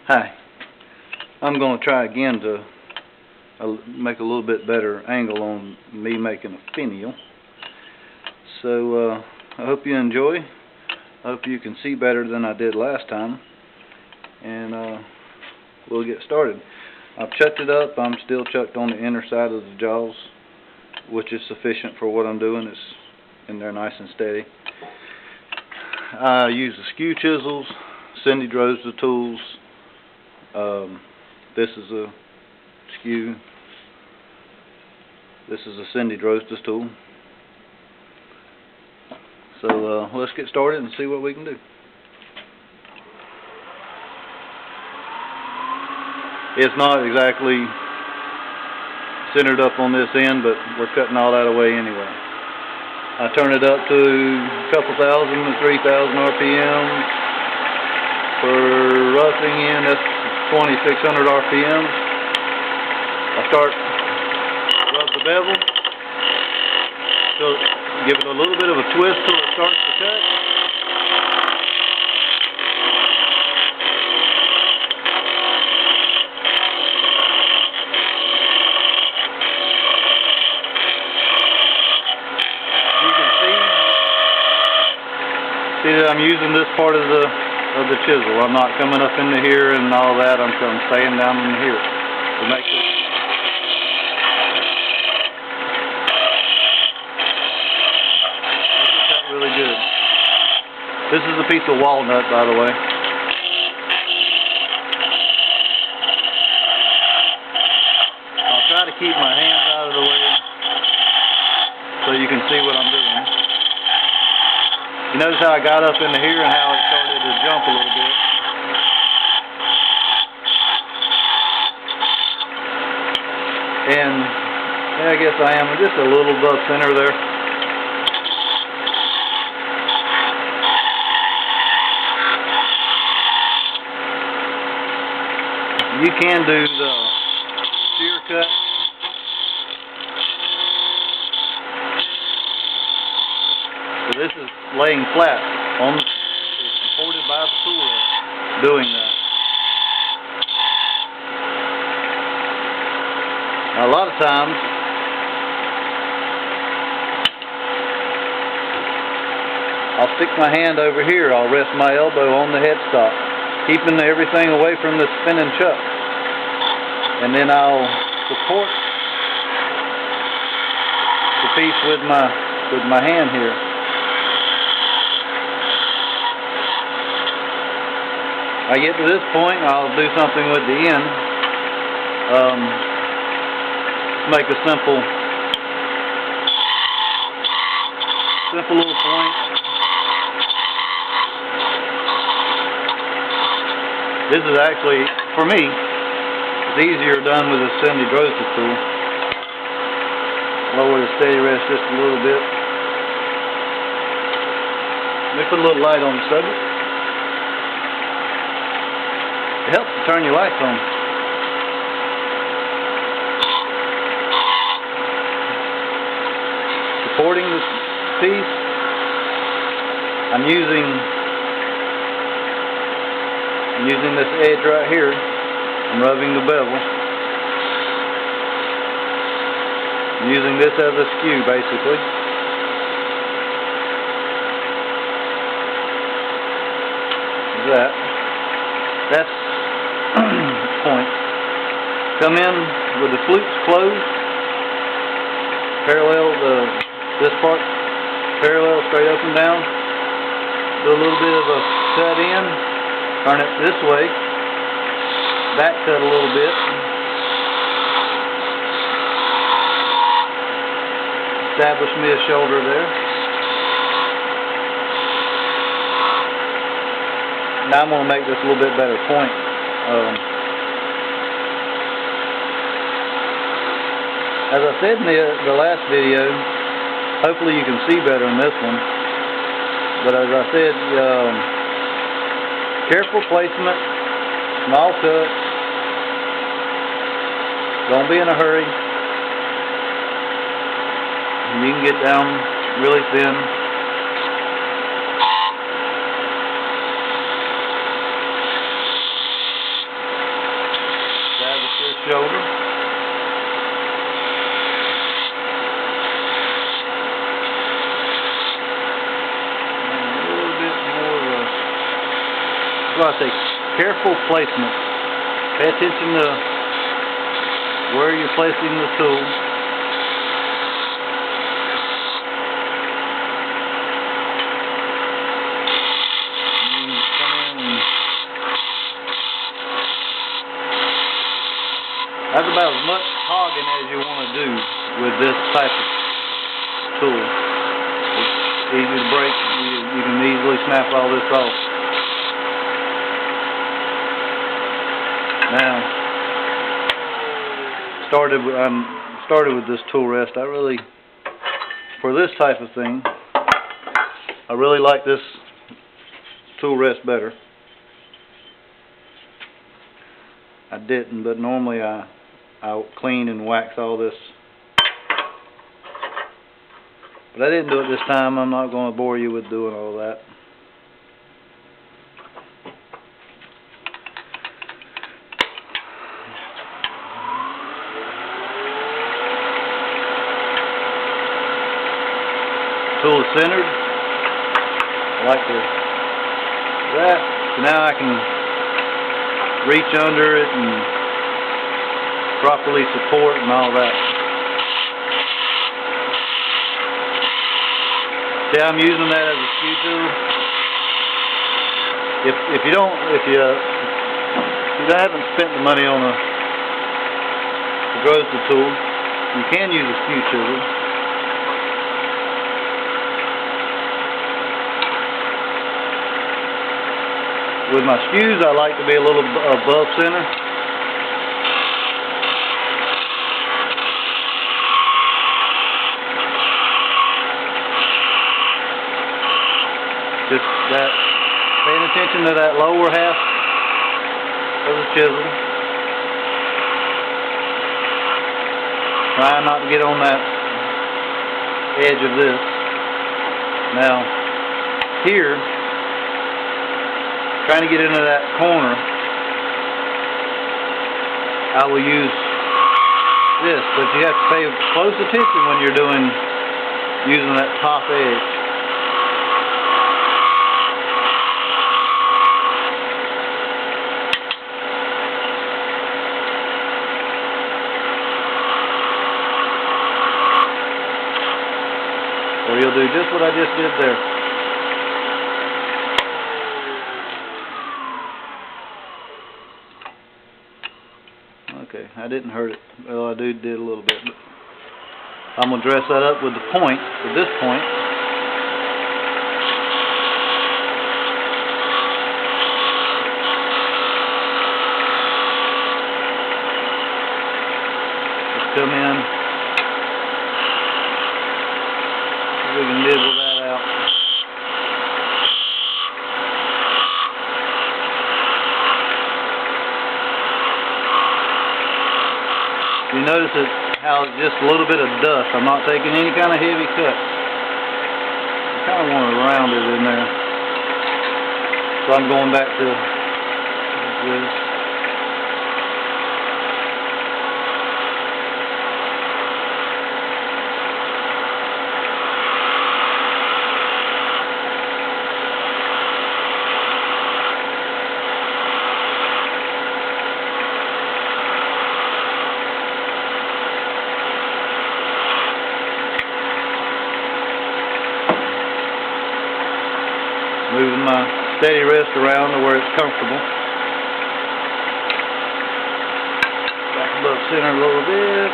Hi. I'm going to try again to make a little bit better angle on me making a finial. So I hope you enjoy. I hope you can see better than I did last time. And we'll get started. I've chucked it up. I'm still chucked on the inner side of the jaws, which is sufficient for what I'm doing. It's in there nice and steady. I use the skew chisels, Cindy Droz the tools. This is a skew. This is a Cindy Droz tool. So let's get started and see what we can do. It's not exactly centered up on this end, but we're cutting all that away anyway. I turn it up to a couple thousand to 3,000 RPM. For roughing in, that's 2,600 RPM. I rub the bevel, so give it a little bit of a twist till it starts to cut. You can see that I'm using this part of the chisel. I'm not coming up into here and all that. I'm staying down in here to make this. Really good. This is a piece of walnut, by the way. I'll try to keep my hands out of the way so you can see what I'm doing. You notice how I got up into here and how it started to jump a little bit. And yeah, I guess I am just a little above center there. You can do the shear cut. So this is laying flat on it's supported by the tool doing that. Now, a lot of times I'll stick my hand over here. I'll rest my elbow on the headstock, keeping everything away from the spinning chuck. And then I'll support the piece with my hand here. I get to this point, I'll do something with the end. Make a simple little point. This is actually, for me, it's easier done with a Cindy Droz tool. Lower the steady rest just a little bit. Let me put a little light on the subject. It helps to turn your lights on. Supporting this piece, I'm using this edge right here. I'm rubbing the bevel. I'm using this as a skew, basically. That's point. Come in with the flutes closed, parallel this part, parallel straight up and down. Do a little bit of a cut in, turn it this way, back cut a little bit. Establish me a shoulder there. Now I'm going to make this a little bit better point. As I said in the last video, hopefully you can see better in this one. But as I said, careful placement, small cut. Don't be in a hurry. You can get down really thin. That's why I say careful placement. Pay attention to where you're placing the tool. That's about as much hogging as you want to do with this type of tool. It's easy to break. You can easily snap all this off. Now, started with this tool rest. For this type of thing, I really like this tool rest better. I didn't, but normally I'll clean and wax all this. But I didn't do it this time. I'm not going to bore you with doing all that. Tool is centered. I like that. So now I can reach under it and properly support and all that. See, I'm using that as a skew tool. If you haven't spent the money on a Groza tool, you can use a skew tool. With my skews, I like to be a little above center. Just that, paying attention to that lower half of the chisel. Trying not to get on that edge of this. Now, here, trying to get into that corner, I will use this, but you have to pay close attention when you're using that top edge. Or you'll do just what I just did there. Okay, I didn't hurt it. Well, I did a little bit, but I'm going to dress that up with the point, with this point. Just come in. We can nibble that out. You notice how it's just a little bit of dust. I'm not taking any kind of heavy cut. I kind of want to round it in there. So I'm going back to this. Moving my steady wrist around to where it's comfortable. Back above center a little bit.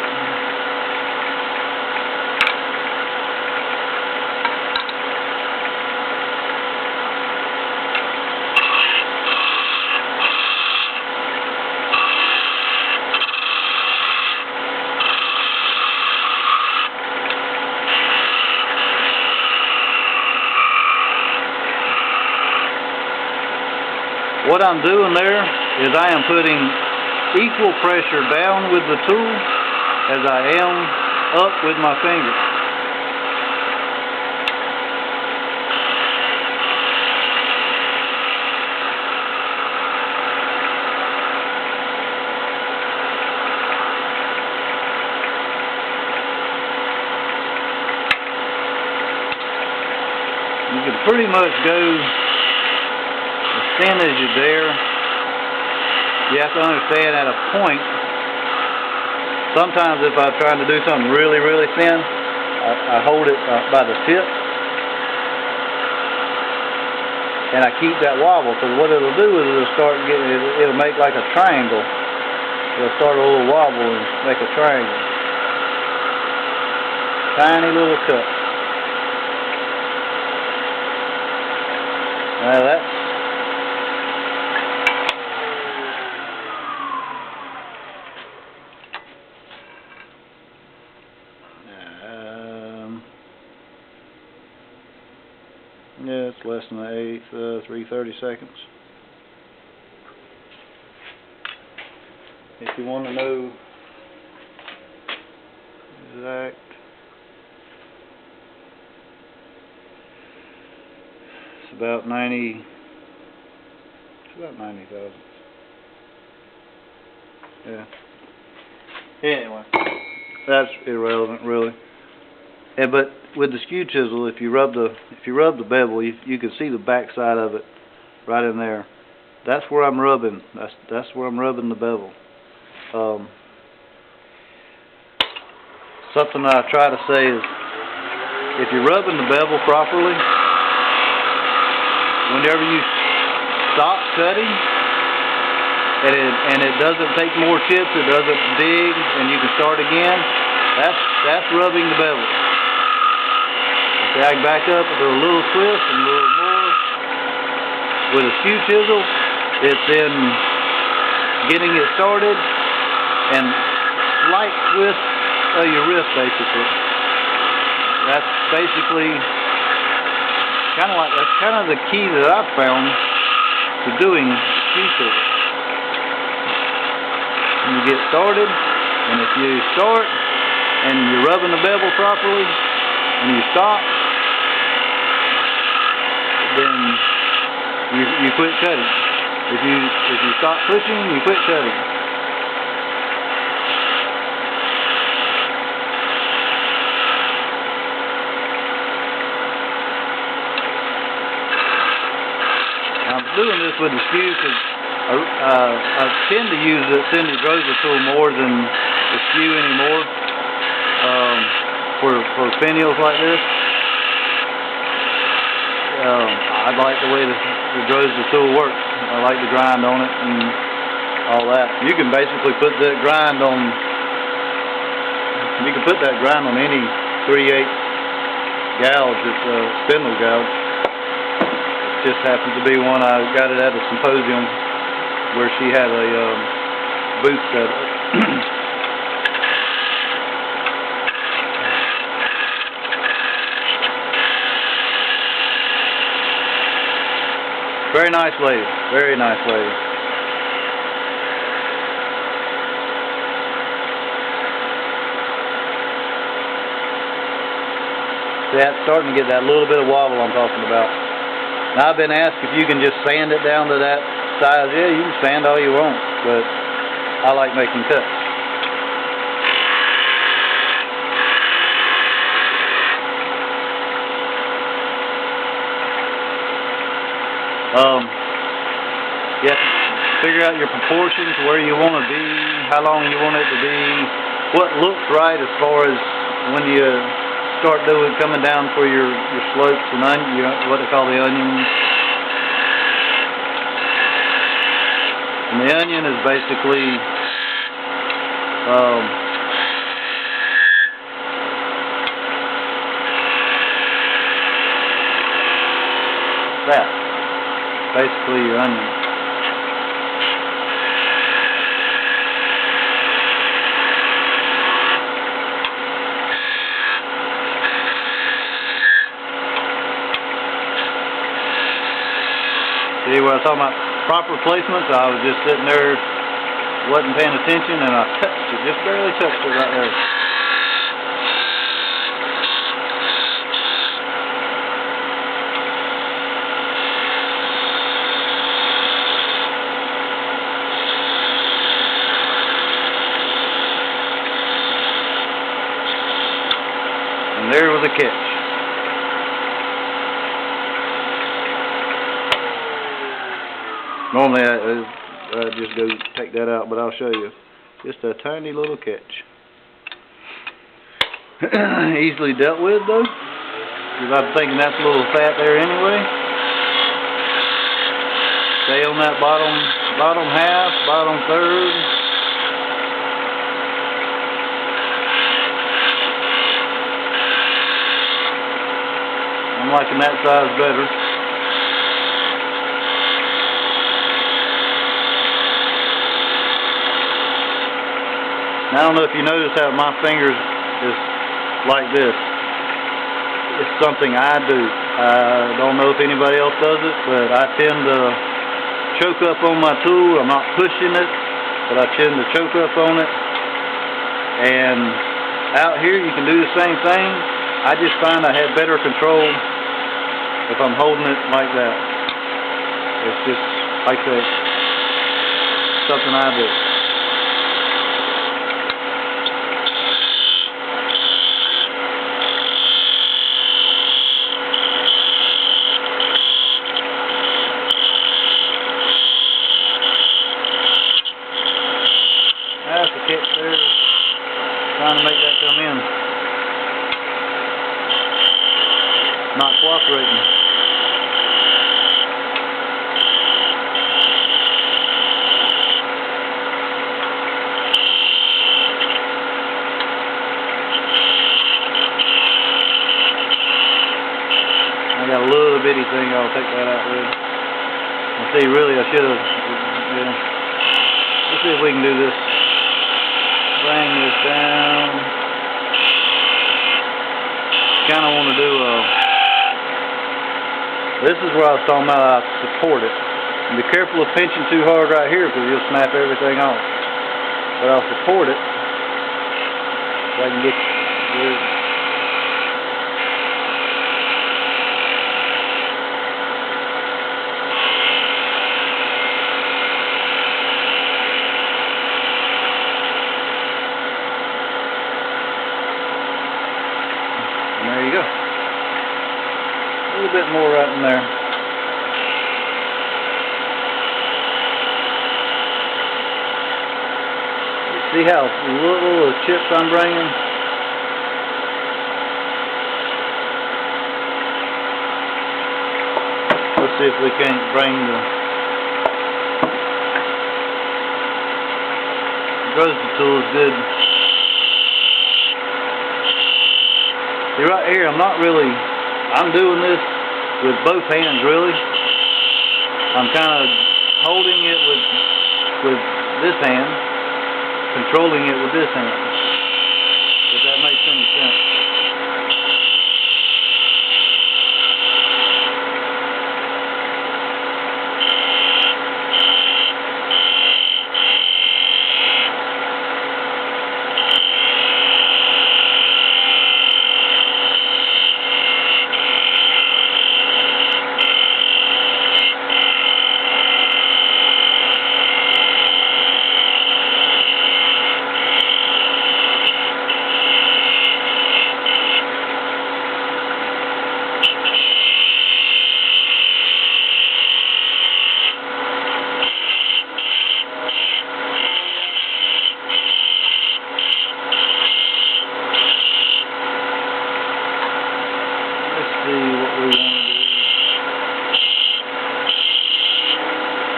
What I'm doing there is I am putting equal pressure down with the tool as I am up with my finger. You can pretty much go thin as you dare. You have to understand at a point, sometimes if I'm trying to do something really, really thin, I hold it by the tip, and I keep that wobble, because what it'll do is it'll make like a triangle. It'll start a little wobble and make a triangle. Tiny little cut. Now that's yeah, it's less than an eighth, 3/30 seconds. If you want to know exact, it's about 90. It's about 90 thousandths. Yeah. Anyway, that's irrelevant, really. Yeah, but with the skew chisel, if you rub the bevel, you can see the back side of it right in there. That's where I'm rubbing. That's where I'm rubbing the bevel. Something I try to say is, if you're rubbing the bevel properly, whenever you stop cutting, and it doesn't take more chips, it doesn't dig, and you can start again, that's rubbing the bevel. Okay, I can back up and do a little twist and a little more. With a skew chisel, it's in getting it started and slight twist of your wrist, basically. That's basically that's kind of the key that I've found to doing skew chisel. When you get started, and if you start and you're rubbing the bevel properly, and you stop, then you quit cutting. If you stop pushing, you quit cutting. I'm doing this with the skew because I tend to use the Cindy Droser tool more than the skew anymore for finials like this. I like the way the Droser tool works. I like the grind on it and all that. You can basically put that grind on. You can put that grind on any 3/8 gouge. It's a spindle gouge. It just happens to be one I got it at a symposium where she had a booth at it. Very nice lady. Very nice lady. See, that's starting to get that little bit of wobble I'm talking about. Now, I've been asked if you can just sand it down to that size. Yeah, you can sand all you want, but I like making cuts. You have to figure out your proportions, where you want to be, how long you want it to be, what looks right as far as when you start coming down for your slopes and what they call the onions. And the onion is basically that. Basically your onion. See what I was talking about? Proper placements. I was just sitting there, wasn't paying attention, and I touched it, just barely touched it right there. And there was a catch. Normally I just go take that out, but I'll show you. Just a tiny little catch. Easily dealt with though, because I'm thinking that's a little fat there anyway. Stay on that bottom half, bottom third. I'm liking that size better. Now, I don't know if you notice how my fingers is like this. It's something I do. I don't know if anybody else does it, but I tend to choke up on my tool. I'm not pushing it, but I tend to choke up on it. And out here you can do the same thing. I just find I have better control if I'm holding it like that. It's just like that. Something I do. That's the catch there. Trying to make that come in. Not cooperating. I got a little bitty thing I'll take that out with. And see, really I should have, yeah. Let's see if we can do this. Bring this down. Kind of want to do this is where I was talking about I support it. And be careful of pinching too hard right here because you'll snap everything off. But I'll support it so I can get good. And there you go. A little bit more right in there. See how little chips I'm bringing? Let's see if we can't bring the roasting tool is good. See right here, I'm doing this with both hands really. I'm kind of holding it with this hand, controlling it with this hand, if that makes any sense.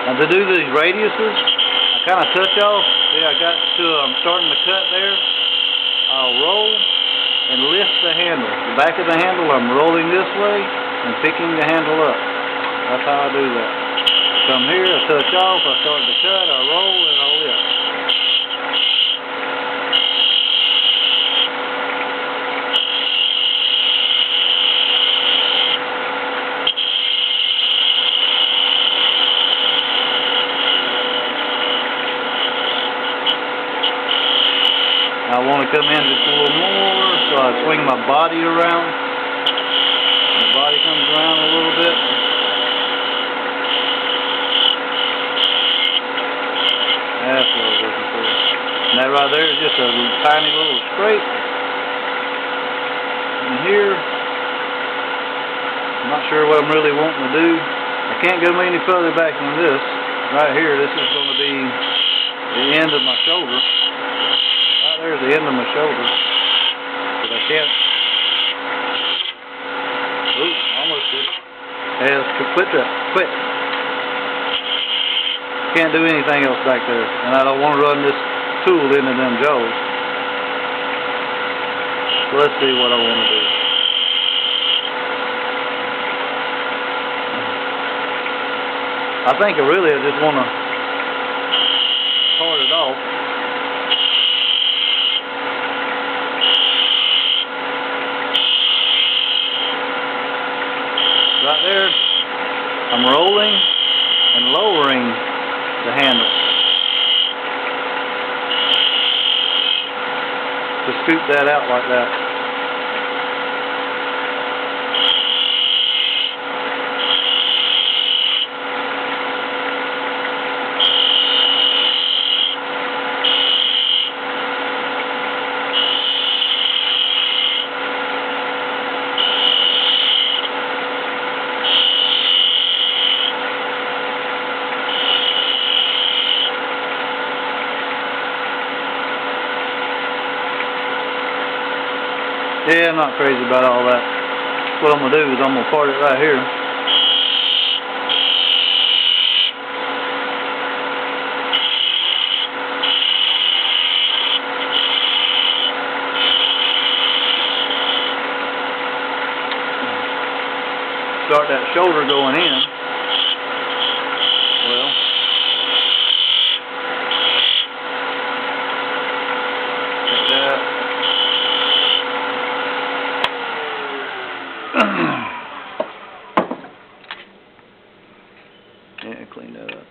Now to do these radiuses, I kind of touch off. See, I'm starting to cut there. I'll roll and lift the handle. The back of the handle, I'm rolling this way and picking the handle up. That's how I do that. Come here, I touch off, I start to cut, I roll, and I lift. I want to come in just a little more, so I swing my body around. My body comes around a little bit. That's what I was looking for. And that right there is just a tiny little scrape. And here, I'm not sure what I'm really wanting to do. I can't go any further back than this. right here, this is going to be the end of my shoulder. Right there's the end of my shoulder. But I can't. Ooh, almost did it. Hey, quit that. Quit. Can't do anything else back there. And I don't want to run this tool into them jaws. So let's see what I want to do. I think I just want to part it off. Right there, I'm rolling and lowering the handle to scoop that out like that. Yeah, I'm not crazy about all that. What I'm going to do is I'm going to part it right here. Start that shoulder going in. Well, take that. Yeah, clean that up.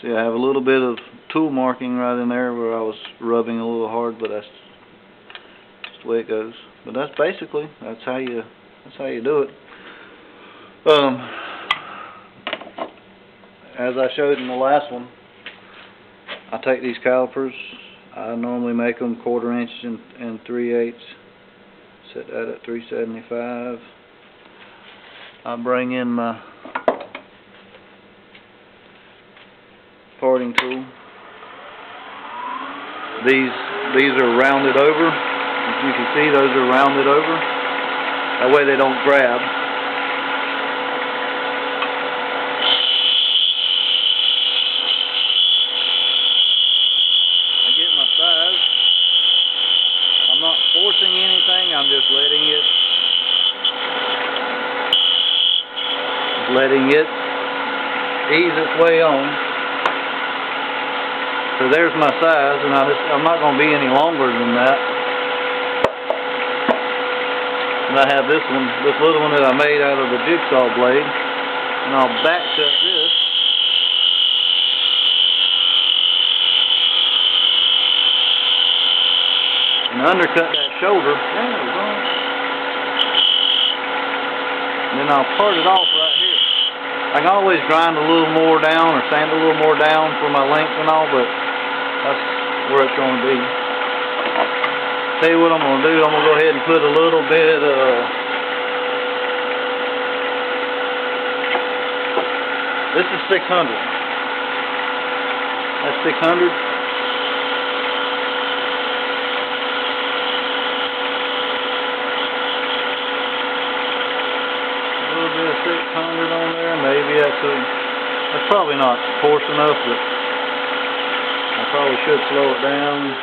See, I have a little bit of tool marking right in there where I was rubbing a little hard, but that's the way it goes. But that's basically that's how you do it. As I showed in the last one, I take these calipers. I normally make them 1/4 inch and 3/8. Set that at 375. I bring in my parting tool. These are rounded over. As you can see, those are rounded over. That way they don't grab. I get my size. I'm not forcing anything. I'm just letting it ease its way on. So there's my size, and I'm not going to be any longer than that. And I have this little one that I made out of the jigsaw blade, and I'll back cut this. And undercut that shoulder. There we go. And then I'll part it off right here. I can always grind a little more down or sand a little more down for my length and all, but that's where it's going to be. Tell you what I'm going to do. I'm going to go ahead and put a little bit this is 600. That's 600. A little bit of 600 on there. Maybe that's probably not coarse enough, but I probably should slow it down.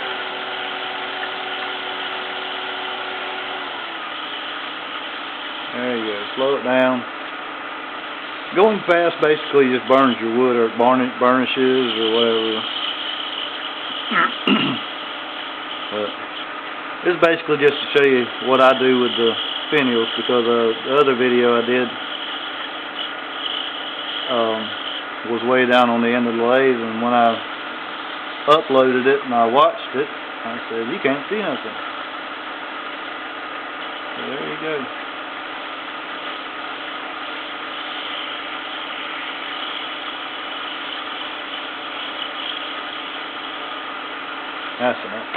There you go. Slow it down. Going fast basically just burns your wood or burnishes or whatever. But this is basically just to show you what I do with the finials, because the other video I did was way down on the end of the lathe, and when I uploaded it and I watched it, I said, you can't see nothing. So there you go. That's enough.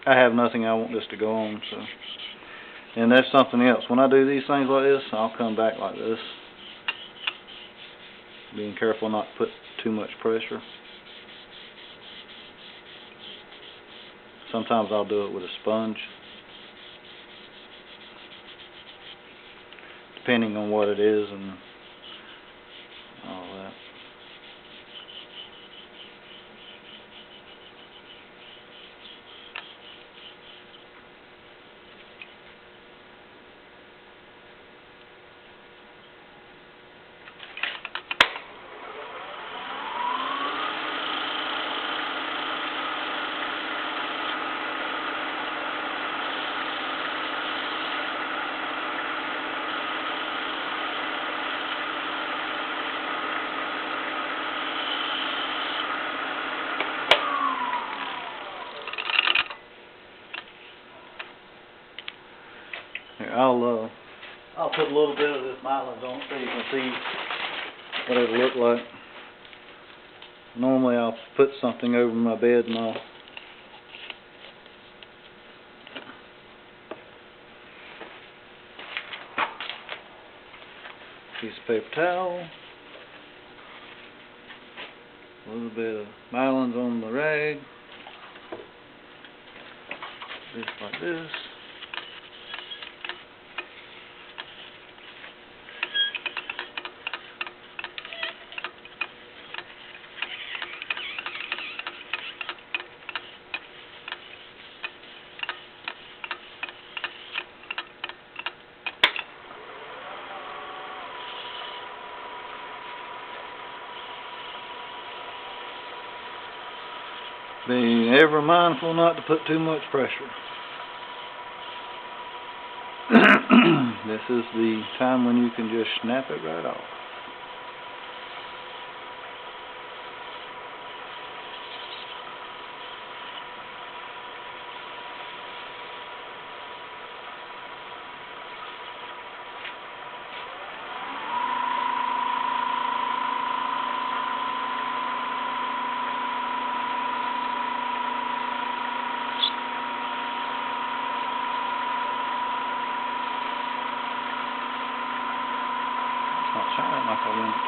I have nothing I want this to go on, so. And that's something else. When I do these things like this, I'll come back like this. being careful not to put too much pressure. Sometimes I'll do it with a sponge, depending on what it is and all that. Here, I'll put a little bit of this myelin on so you can see what it'll look like. Normally I'll put something over my bed and I'll piece of paper towel, a little bit of myelin on the rag, just like this. Being ever mindful not to put too much pressure. This is the time when you can just snap it right off. Not shining like I want it to.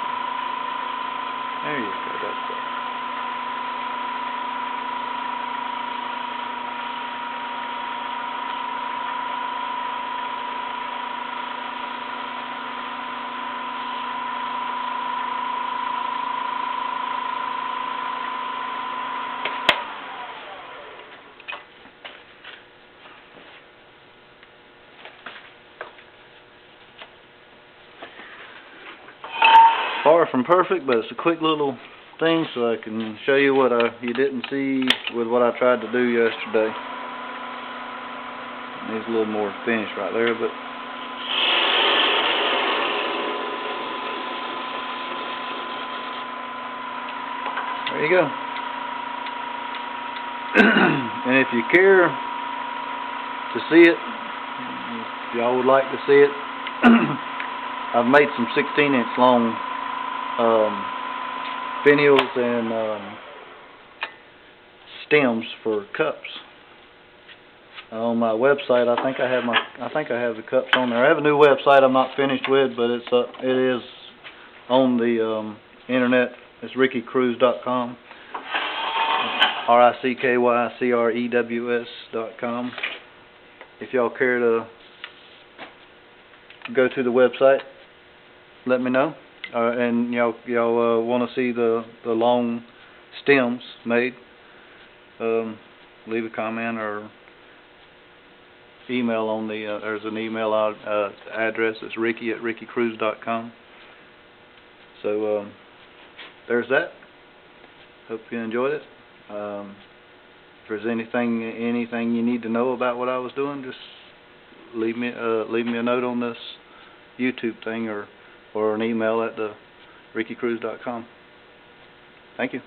There you go, that's better. Far from perfect, but it's a quick little thing so I can show you what you didn't see with what I tried to do yesterday. It needs a little more finish right there, but there you go. And if you care to see it, if y'all would like to see it, I've made some 16-inch long finials and stems for cups. On my website, I think I have the cups on there. I have a new website I'm not finished with, but it is on the internet. It's rickycrews.com. RICKYCREWS.com. If y'all care to go to the website, let me know. And y'all want to see the long stems made, leave a comment or email on the there's an email address. It's ricky@rickycrews.com. So there's that. Hope you enjoyed it. If there's anything you need to know about what I was doing, just leave me a note on this YouTube thing or an email at the rickycrews.com. Thank you.